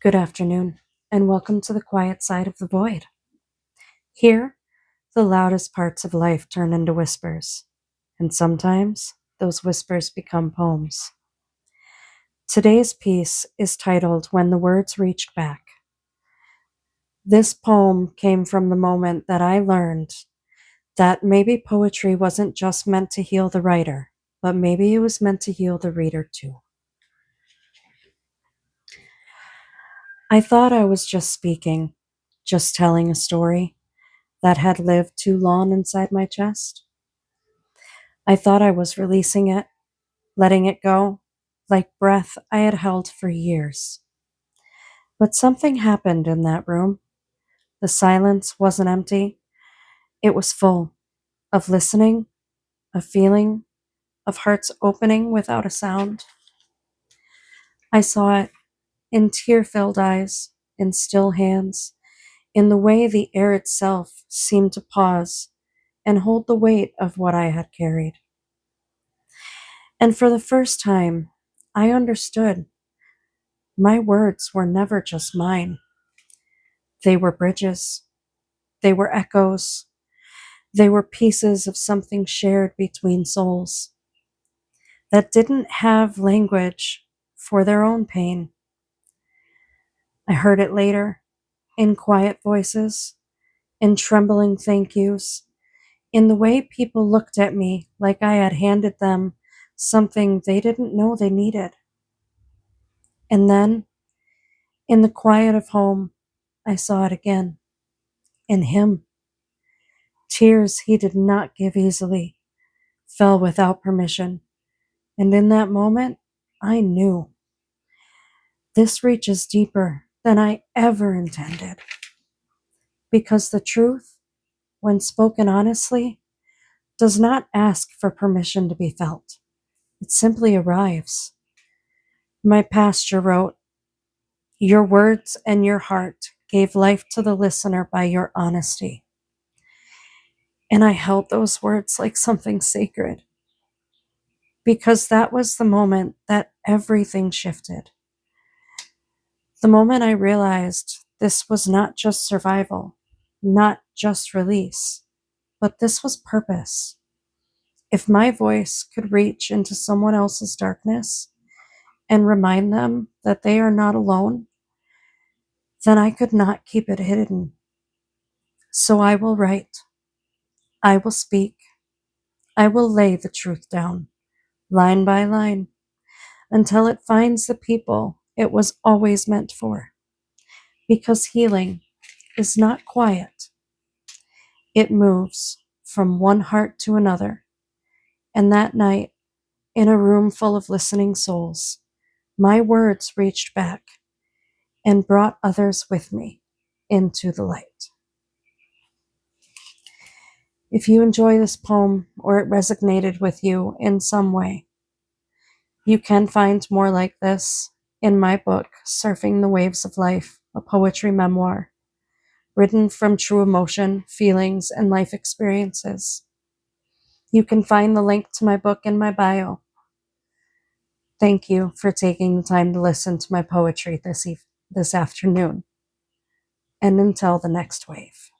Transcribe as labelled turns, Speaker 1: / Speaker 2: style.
Speaker 1: Good afternoon, and welcome to the quiet side of the void. Here, the loudest parts of life turn into whispers, and sometimes those whispers become poems. Today's piece is titled When the Words Reached Back. This poem came from the moment that I learned that maybe poetry wasn't just meant to heal the writer, but maybe it was meant to heal the reader too. I thought I was just speaking, just telling a story that had lived too long inside my chest. I thought I was releasing it, letting it go, like breath I had held for years. But something happened in that room. The silence wasn't empty, it was full of listening, of feeling, of hearts opening without a sound. I saw it in tear filled eyes, in still hands, in the way the air itself seemed to pause and hold the weight of what I had carried. And for the first time, I understood my words were never just mine. They were bridges, they were echoes, they were pieces of something shared between souls that didn't have language for their own pain. I heard it later in quiet voices, in trembling thank yous, in the way people looked at me like I had handed them something they didn't know they needed. And then, in the quiet of home, I saw it again in him. Tears he did not give easily, fell without permission. And in that moment, I knew this reaches deeper than I ever intended. Because the truth, when spoken honestly, does not ask for permission to be felt. It simply arrives. My pastor wrote, "Your words and your heart gave life to the listener by your honesty." And I held those words like something sacred because that was the moment that everything shifted. The moment I realized this was not just survival, not just release, but this was purpose. If my voice could reach into someone else's darkness and remind them that they are not alone, then I could not keep it hidden. So I will write, I will speak, I will lay the truth down, line by line, until it finds the people it was always meant for. Because healing is not quiet, it moves from one heart to another. And that night, in a room full of listening souls, my words reached back and brought others with me into the light. If you enjoy this poem or it resonated with you in some way, you can find more like this in my book, Surfing the Waves of Life, a poetry memoir, written from true emotion, feelings, and life experiences. You can find the link to my book in my bio. Thank you for taking the time to listen to my poetry this afternoon. And until the next wave.